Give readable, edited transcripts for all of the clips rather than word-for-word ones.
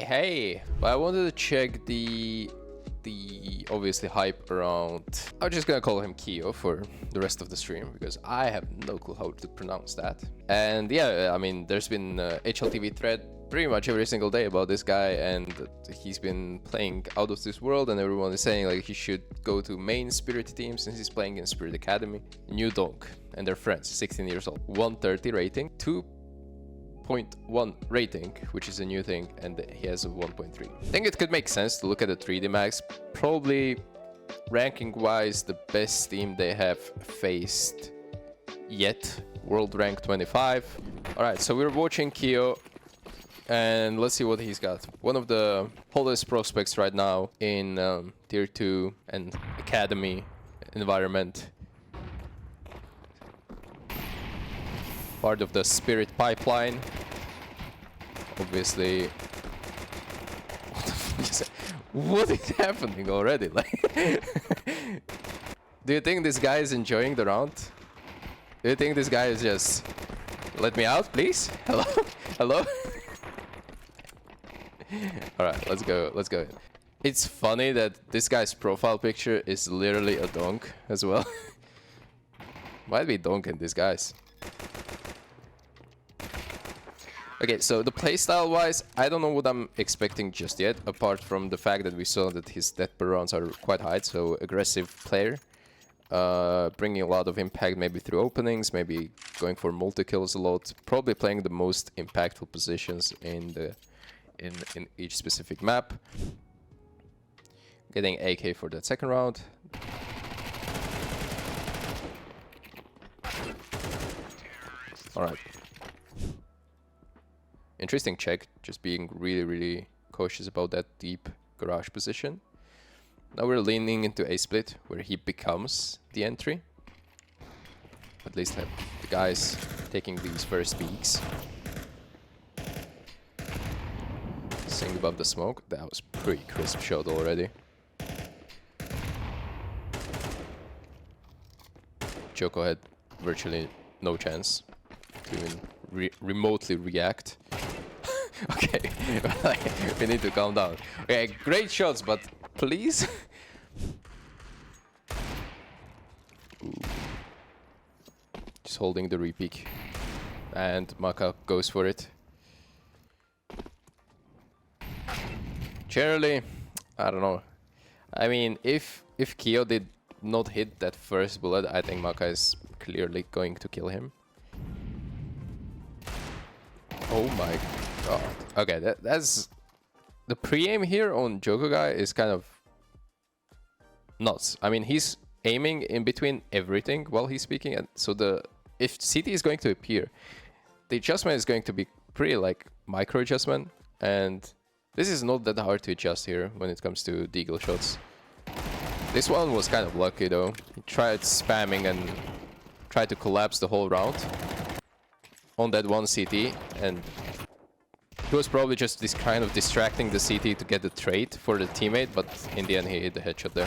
Hey, but I wanted to check the obviously hype around. I'm just gonna call him Kyo for the rest of the stream because I have no clue how to pronounce that. And yeah, I mean, there's been a HLTV thread pretty much every single day about this guy, and he's been playing out of this world, and everyone is saying like he should go to main Spirit team since he's playing in Spirit Academy. New donk and their friends, 16 years old, 130 rating, 2.1 rating, which is a new thing, and he has a 1.3. I think it could make sense to look at the 3D max. Probably ranking wise the best team they have faced yet, world rank 25. All right, so we're watching Kyo, and let's see what he's got. One of the hottest prospects right now in tier 2 and academy environment. Part of the Spirit pipeline. Obviously. What is happening already? Like, do you think this guy is enjoying the round? Do you think this guy is just, let me out, please? Hello? Hello? Alright, let's go. Let's go. It's funny that this guy's profile picture is literally a donk as well. Might be donk in disguise. Okay, so the playstyle wise, I don't know what I'm expecting just yet, apart from the fact that we saw that his death per rounds are quite high, so aggressive player. Bringing a lot of impact maybe through openings, maybe going for multi-kills a lot, probably playing the most impactful positions in each specific map. Getting AK for that second round. Alright. Interesting check, just being really cautious about that deep garage position. Now we're leaning into a split where he becomes the entry. At least have the guys taking these first peeks. Seeing above the smoke, that was pretty crisp shot already. Choco had virtually no chance to even remotely react. Okay, we need to calm down. Okay, great shots, but please. Just holding the repeak, and Maka goes for it. Generally, I don't know. I mean, if Kyo did not hit that first bullet, I think Maka is clearly going to kill him. Oh my god. Okay, that's... The pre-aim here on Joko guy is kind of nuts. I mean, he's aiming in between everything while he's speaking, and so if CT is going to appear, the adjustment is going to be pretty like micro adjustment, and this is not that hard to adjust here when it comes to deagle shots. This one was kind of lucky though. He tried spamming and tried to collapse the whole round on that one CT, and he was probably just this kind of distracting the CT to get the trade for the teammate, but in the end he hit the headshot there.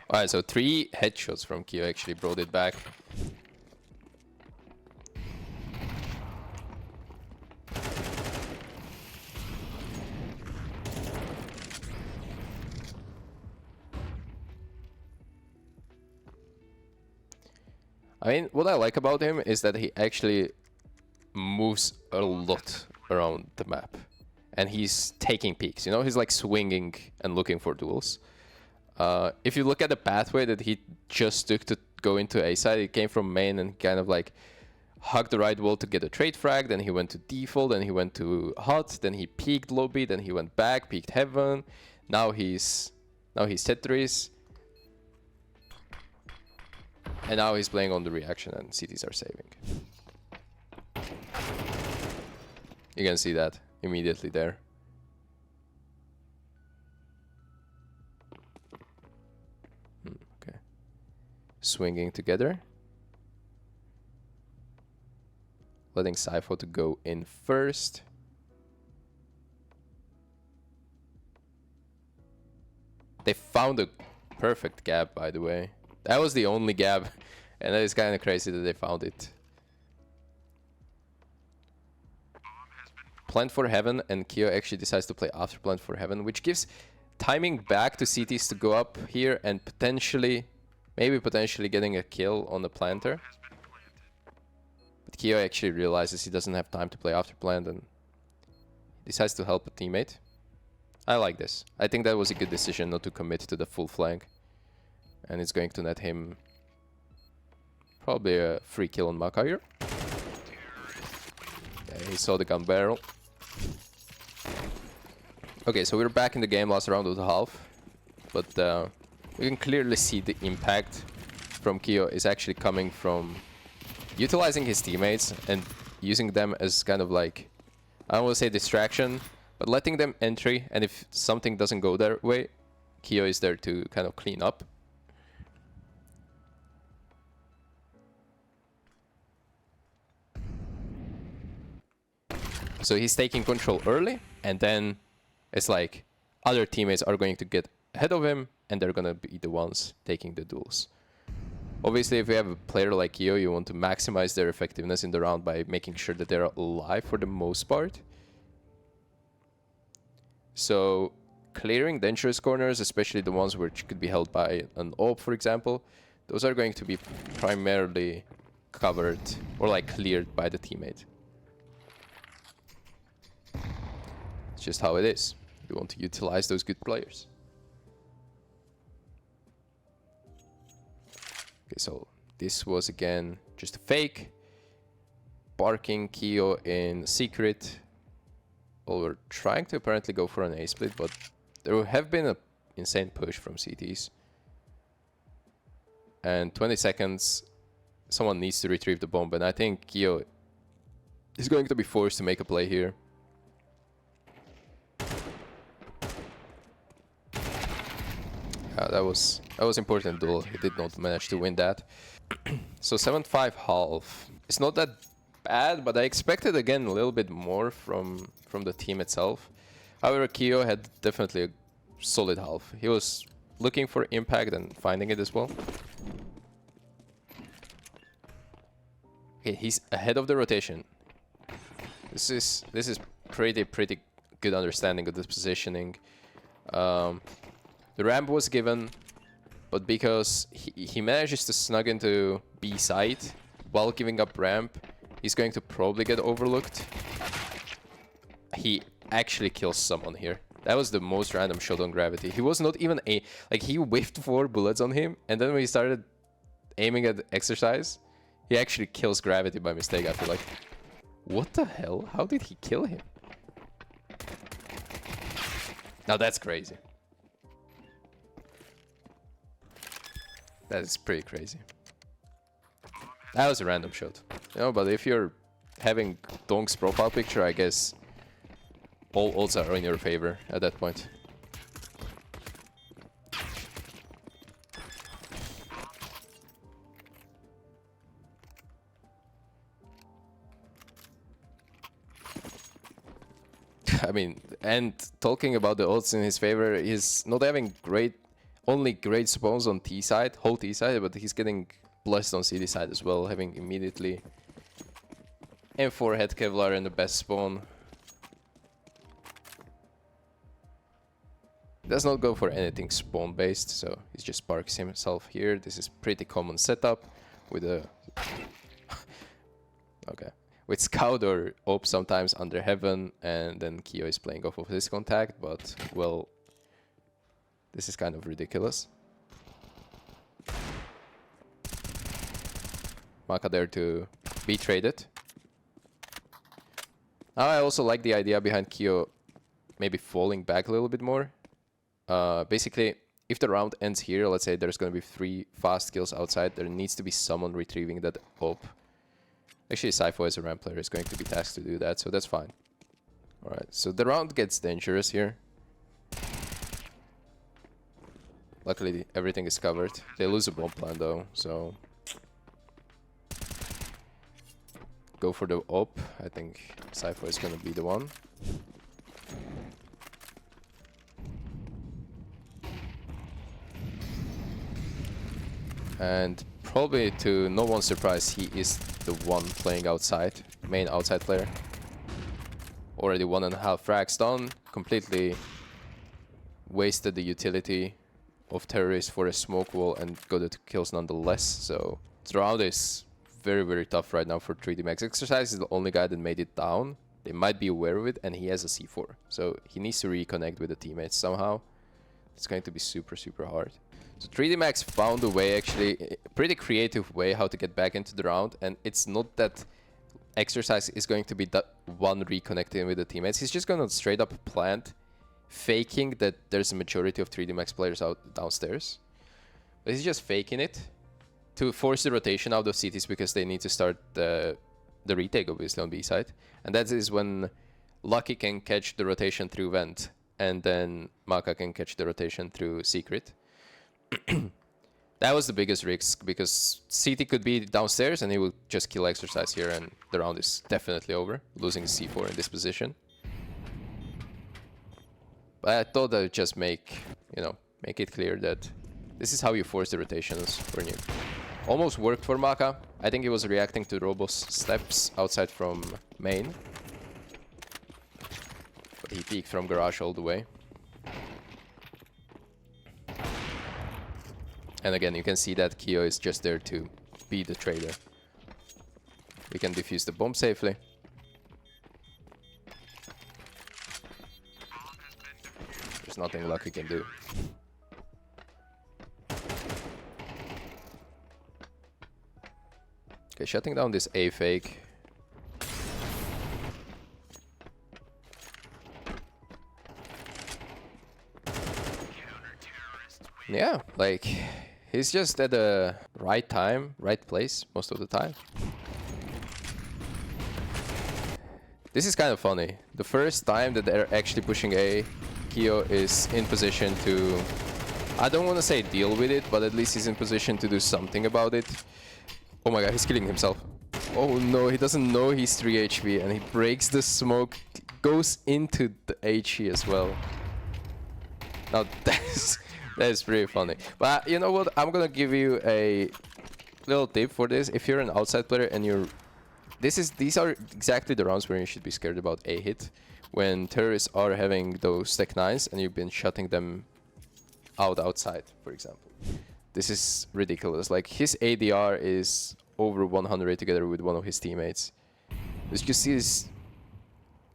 Alright, so 3 headshots from Kyo actually brought it back. I mean, what I like about him is that he actually moves a lot around the map. And he's taking peeks, you know? He's like swinging and looking for duels. If you look at the pathway that he just took to go into A side, he came from main and kind of like hugged the right wall to get a trade frag, then he went to default, then he went to hot, then he peeked lobby, then he went back, peeked heaven. Now he's Tetris. And now he's playing on the reaction and CTs are saving. You can see that immediately there. Okay. Swinging together. Letting STYKO to go in first. They found a perfect gap, by the way. That was the only gap, and that is kind of crazy that they found it. plant for heaven, and Kyo actually decides to play after plant for heaven, which gives timing back to CTs to go up here and potentially, maybe potentially getting a kill on the planter. But Kyo actually realizes he doesn't have time to play after plant and decides to help a teammate. I like this. I think that was a good decision not to commit to the full flank. And it's going to net him probably a free kill on Maka here. Yeah, he saw the gun barrel. Okay, so we're back in the game, last round of the half. But we can clearly see the impact from Kyo is actually coming from utilizing his teammates and using them as kind of like, I don't want to say distraction, but letting them entry, and if something doesn't go their way, Kyo is there to kind of clean up. So he's taking control early, and then it's like other teammates are going to get ahead of him, and they're gonna be the ones taking the duels. Obviously, if you have a player like Kyo, you want to maximize their effectiveness in the round by making sure that they're alive for the most part. So clearing dangerous corners, especially the ones which could be held by an AWP, for example, those are going to be primarily covered or like cleared by the teammate. It's just how it is. You want to utilize those good players. Okay, so this was again just a fake. Barking Kyo in secret. Well, we're trying to apparently go for an A split, but there have been an insane push from CTs. And 20 seconds, someone needs to retrieve the bomb, and I think Kyo is going to be forced to make a play here. That was important duel. He did not manage to win that. So 7-5 half. It's not that bad, but I expected again a little bit more from the team itself. However, Kyo had definitely a solid half. He was looking for impact and finding it as well. Okay, he's ahead of the rotation. This is pretty good understanding of this positioning. The ramp was given, but because he manages to snug into B site while giving up ramp, he's going to probably get overlooked. He actually kills someone here. That was the most random shot on Gravity. He was not even like he whiffed 4 bullets on him, and then when he started aiming at Exercise, he actually kills Gravity by mistake. I feel like, what the hell? How did he kill him? Now that's crazy. That is pretty crazy. That was a random shot. You know, but if you're having Donk's profile picture, I guess all odds are in your favor at that point. I mean, and talking about the odds in his favor, he's not having only great spawns on T side, whole T side, but he's getting blessed on CD side as well, having immediately M4 head Kevlar and the best spawn. Does not go for anything spawn based, so he just parks himself here. This is pretty common setup with a okay, with Scout or AWP sometimes under heaven, and then Kyo is playing off of his contact, but well, this is kind of ridiculous. Maka there to be traded. Now I also like the idea behind Kyo maybe falling back a little bit more. Basically, if the round ends here, let's say there's going to be 3 fast kills outside, there needs to be someone retrieving that AWP. Actually, STYKO as a ramp player is going to be tasked to do that, so that's fine. Alright, so the round gets dangerous here. Luckily, everything is covered. They lose a bomb plan though, so go for the AWP. I think STYKO is going to be the one. And probably to no one's surprise, he is the one playing outside, main outside player. already 1.5 frags done. Completely wasted the utility of terrorists for a smoke wall and got the kills nonetheless. So the round is very, very tough right now for 3D Max. Exercise is the only guy that made it down. They might be aware of it, and he has a C4. So he needs to reconnect with the teammates somehow. It's going to be super, super hard. So 3D Max found a way, actually, a pretty creative way how to get back into the round. And it's not that Exercise is going to be that one reconnecting with the teammates. He's just going to straight up plant, faking that there's a majority of 3D Max players out downstairs. But he's just faking it to force the rotation out of cities because they need to start the retake, obviously, on B side. And that is when Lucky can catch the rotation through vent, and then Maka can catch the rotation through secret. That was the biggest risk, because CT could be downstairs and he will just kill Exercise here, and the round is definitely over, losing C4 in this position. But I thought I would just make it clear that this is how you force the rotations for Nuke. Almost worked for Maka. I think he was reacting to Robo's steps outside from main. But he peeked from garage all the way. And again, you can see that Kyo is just there to be the trader. We can defuse the bomb safely. There's nothing Lucky can do. Okay, shutting down this A fake. Yeah, like, he's just at the right time, right place most of the time. This is kind of funny. The first time that they're actually pushing A, Kyo is in position to, I don't want to say deal with it, but at least he's in position to do something about it. Oh my god, he's killing himself. Oh no, he doesn't know he's 3 HP, and he breaks the smoke, goes into the HE as well. Now that is pretty funny. But you know what, I'm gonna give you a little tip for this. If you're an outside player and these are exactly the rounds where you should be scared about A hit. When terrorists are having those Tech 9s and you've been shutting them outside, for example. This is ridiculous. Like, his ADR is over 100 together with one of his teammates. As you see, is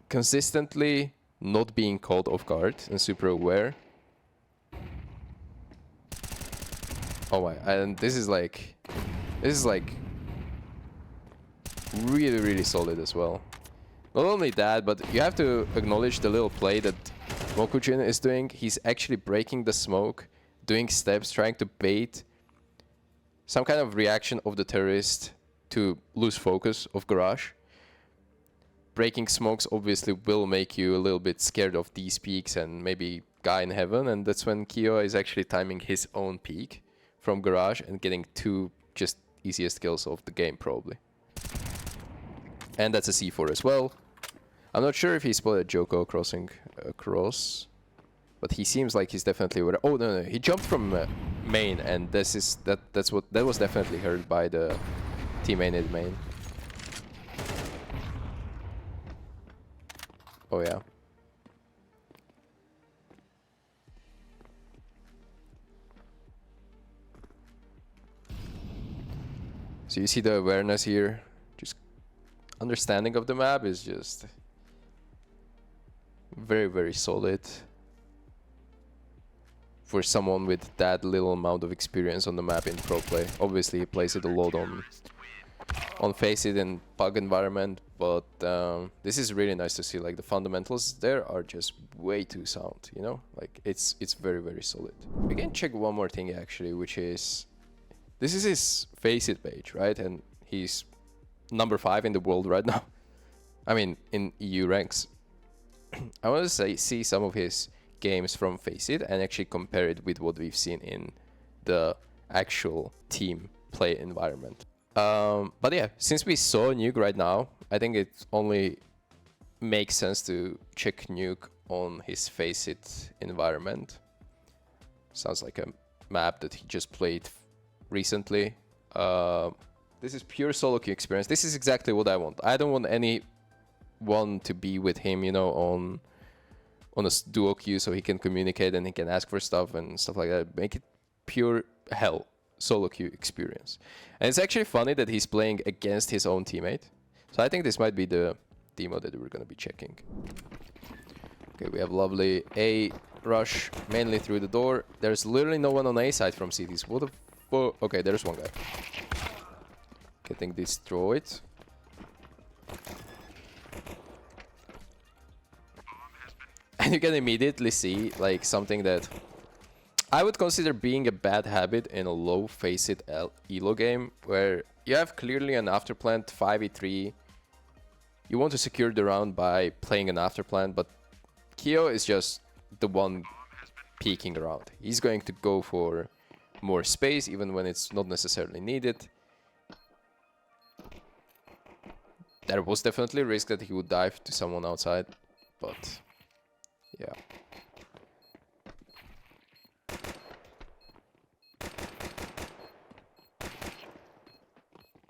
consistently not being caught off guard and super aware. Oh my, and this is like really, really solid as well. Not only that, but you have to acknowledge the little play that Mokujin is doing. He's actually breaking the smoke, doing steps, trying to bait some kind of reaction of the terrorist to lose focus of garage. Breaking smokes obviously will make you a little bit scared of these peaks and maybe guy in heaven, and that's when Kyo is actually timing his own peak from garage and getting 2 just easiest kills of the game probably. And that's a C4 as well. I'm not sure if he spotted Joko crossing across, but he seems like he's definitely aware. Oh no, he jumped from main, and that was definitely heard by the teammate in main. Oh yeah. So you see the awareness here. Just understanding of the map is just very, very solid for someone with that little amount of experience on the map in pro play. Obviously, he plays it a lot on Faceit and pug environment, but this is really nice to see. Like, the fundamentals there are just way too sound, you know? Like, it's very, very solid. We can check one more thing actually, which is this is his Faceit page, right? And he's number 5 in the world right now. I mean, in EU ranks. I want to see some of his games from Faceit and actually compare it with what we've seen in the actual team play environment. But yeah, since we saw Nuke right now, I think it only makes sense to check Nuke on his Faceit environment. Sounds like a map that he just played recently. This is pure solo queue experience. This is exactly what I want. I don't want any one to be with him, you know, on a duo queue so he can communicate and he can ask for stuff and stuff like that. Make it pure hell solo queue experience. And it's actually funny that he's playing against his own teammate. So I think this might be the demo that we're going to be checking. Okay, we have lovely A rush mainly through the door. There's literally no one on A side from CTs. What the fuck? Okay, there's one guy. Getting destroyed. And you can immediately see like something that I would consider being a bad habit in a low Faceit elo game, where you have clearly an afterplant 5v3. You want to secure the round by playing an afterplant, but Kyo is just the one peeking around. He's going to go for more space even when it's not necessarily needed. There was definitely a risk that he would dive to someone outside, but yeah.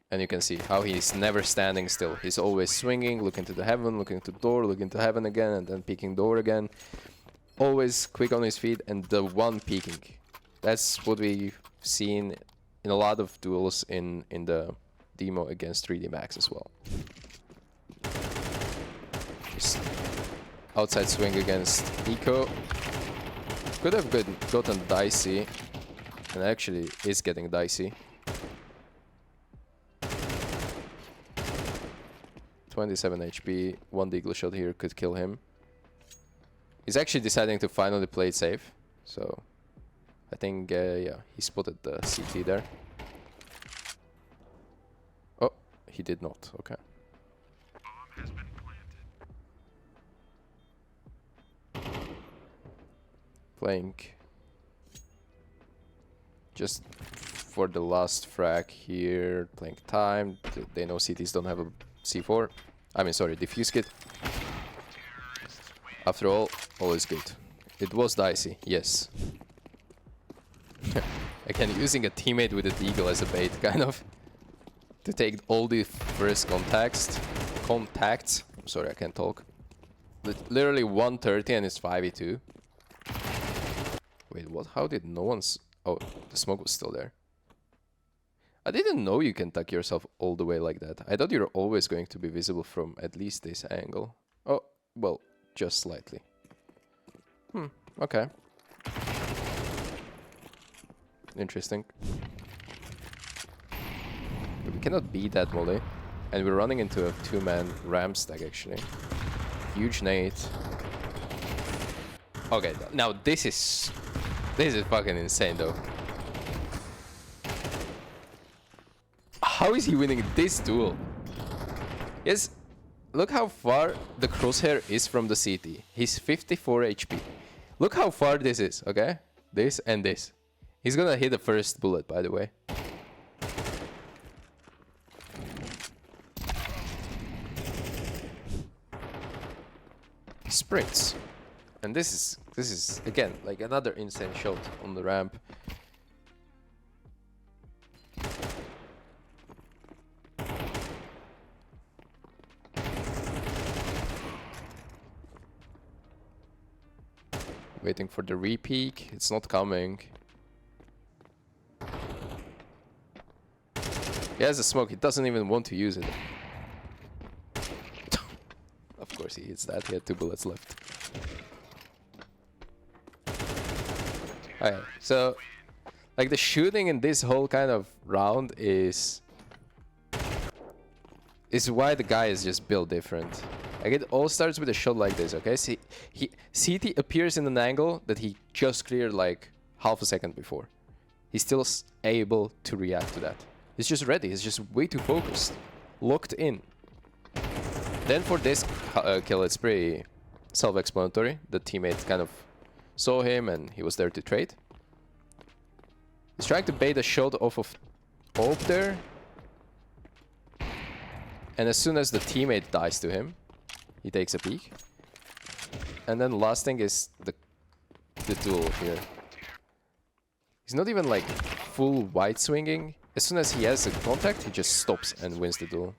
And you can see how he's never standing still. He's always swinging, looking to the heaven, looking to door, looking to heaven again, and then peeking door again. Always quick on his feet, and the one peeking. That's what we've seen in a lot of duels in the demo against 3D Max as well. Just outside swing against STYKO. Could have gotten dicey, and actually is getting dicey. 27 HP, one deagle shot here could kill him. He's actually deciding to finally play it safe, so I think, yeah, he spotted the CT there. Oh, he did not, okay. Playing just for the last frag here, playing time. They know CTs don't have a C4. I mean, sorry, defuse kit. After all is good. It was dicey, yes. Again, using a teammate with a deagle as a bait, kind of. To take all the first contacts. I'm sorry, I can't talk. Literally 130 and it's 5v2. Wait, what? How did no one's... Oh, the smoke was still there. I didn't know you can tuck yourself all the way like that. I thought you were always going to be visible from at least this angle. Oh, well, just slightly. Okay. Interesting. We cannot beat that molly. And we're running into a two-man ram stack, actually. Huge nade. Okay, now this is fucking insane, though. How is he winning this duel? Yes, look how far the crosshair is from the CT. He's 54 HP. Look how far this is, okay? This and this. He's gonna hit the first bullet, by the way. Sprints. And this is again like another insane shot on the ramp. Waiting for the re-peek. It's not coming. He has a smoke. He doesn't even want to use it. Of course he hits that. He had 2 bullets left. Okay, so like the shooting in this whole kind of round is why the guy is just built different. Like it all starts with a shot like this, okay? See, CT appears in an angle that he just cleared like half a second before. He's still able to react to that. He's just ready. He's just way too focused, locked in. Then for this kill, it's pretty self-explanatory. The teammate kind of saw him and he was there to trade. He's trying to bait a shot off of Op there. And as soon as the teammate dies to him, he takes a peek. And then last thing is the duel here. He's not even like full wide swinging. As soon as he has a contact, he just stops and wins the duel.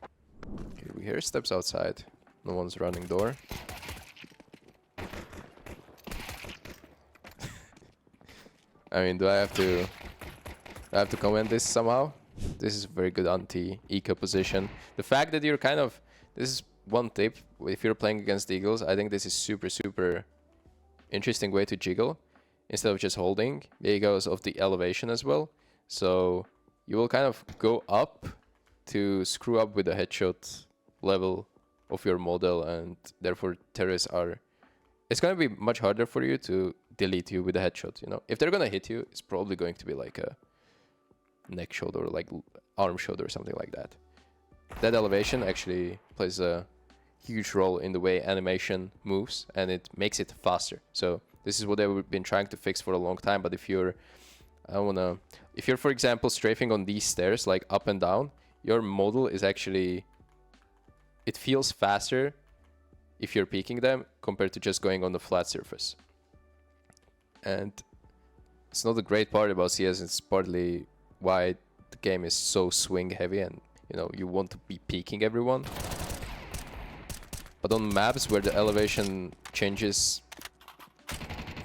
Okay, we hear steps outside. No one's running door. I mean, do I have to comment this somehow? This is a very good anti-eco position. The fact that you're kind of... This is one tip. If you're playing against eagles, I think this is super interesting way to jiggle. Instead of just holding, because of the elevation as well. So you will kind of go up to screw up with the headshot level of your model, and therefore terrorists are... It's going to be much harder for you to delete you with a headshot, you know? If they're going to hit you, it's probably going to be like a neck shot or like arm shot or something like that. That elevation actually plays a huge role in the way animation moves, and it makes it faster. So this is what they've been trying to fix for a long time. But if you're, if you're, for example, strafing on these stairs, like up and down, your model is actually, it feels faster if you're peeking them compared to just going on the flat surface. And it's not a great part about CS. It's partly why the game is so swing heavy, and you know, you want to be peeking everyone. But on maps where the elevation changes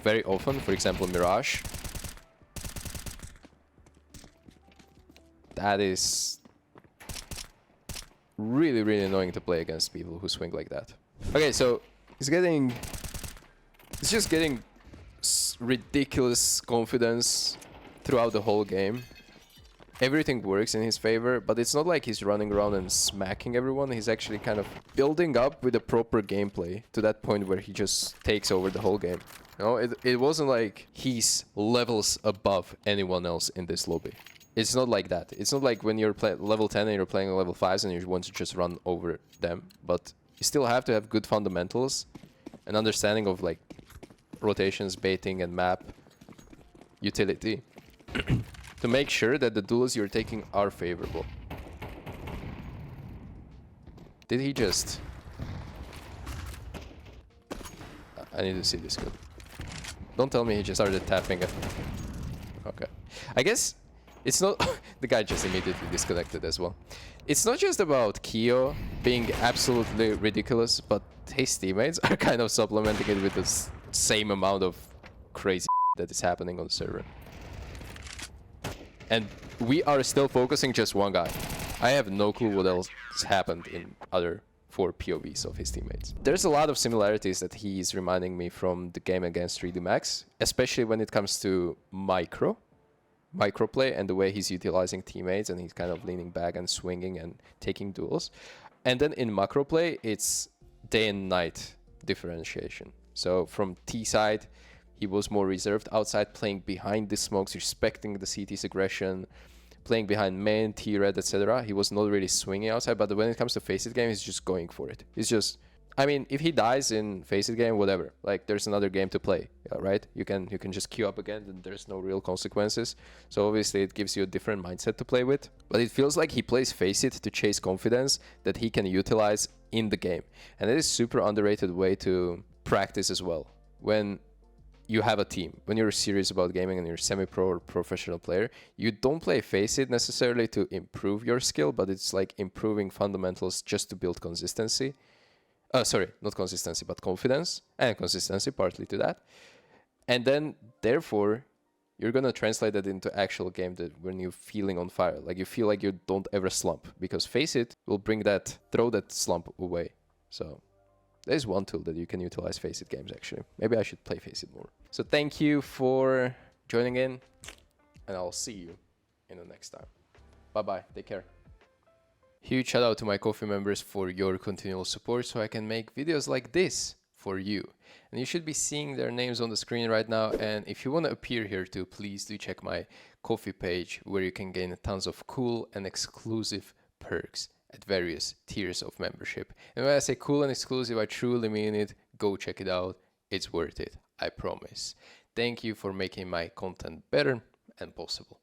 very often, for example Mirage, that is really annoying to play against people who swing like that. Okay, so he's just getting ridiculous confidence throughout the whole game. Everything works in his favor, but it's not like he's running around and smacking everyone. He's actually kind of building up with a proper gameplay to that point where he just takes over the whole game. You know, it wasn't like he's levels above anyone else in this lobby. It's not like that. It's not like when you're level 10 and you're playing level 5s and you want to just run over them. But you still have to have good fundamentals and understanding of like rotations, baiting, and map utility to make sure that the duels you're taking are favorable. Did he just... I need to see this good. Don't tell me he just started tapping it. Okay. I guess it's not... The guy just immediately disconnected as well. It's not just about Kyo being absolutely ridiculous, but his teammates are kind of supplementing it with the same amount of crazy that is happening on the server. And we are still focusing just one guy. I have no clue what else happened in other 4 POVs of his teammates. There's a lot of similarities that he's reminding me from the game against 3D Max, especially when it comes to microplay and the way he's utilizing teammates, and he's kind of leaning back and swinging and taking duels. And then in macro play, it's day and night differentiation. So from T side, he was more reserved outside, playing behind the smokes, respecting the CT's aggression, playing behind main, T-red, etc. He was not really swinging outside, but when it comes to Faceit game, he's just going for it. He's just... I mean, if he dies in Faceit game, whatever. Like, there's another game to play, right? You can just queue up again, and there's no real consequences. So obviously, it gives you a different mindset to play with. But it feels like he plays Faceit to chase confidence that he can utilize in the game. And it is super underrated way to practice as well. When you have a team, when you're serious about gaming and you're semi-pro or professional player, you don't play Faceit necessarily to improve your skill, but it's like improving fundamentals just to build consistency. Sorry, not consistency, but confidence, and consistency partly to that. And then, therefore, you're going to translate that into actual game that when you're feeling on fire, like you feel like you don't ever slump, because Faceit will throw that slump away. So there's one tool that you can utilize Faceit games, actually. Maybe I should play Faceit more. So thank you for joining in, and I'll see you in the next time. Bye-bye. Take care. Huge shout out to my Ko-fi members for your continual support so I can make videos like this for you. And you should be seeing their names on the screen right now. And if you want to appear here too, please do check my Ko-fi page where you can gain tons of cool and exclusive perks at various tiers of membership. And when I say cool and exclusive, I truly mean it. Go check it out. It's worth it. I promise. Thank you for making my content better and possible.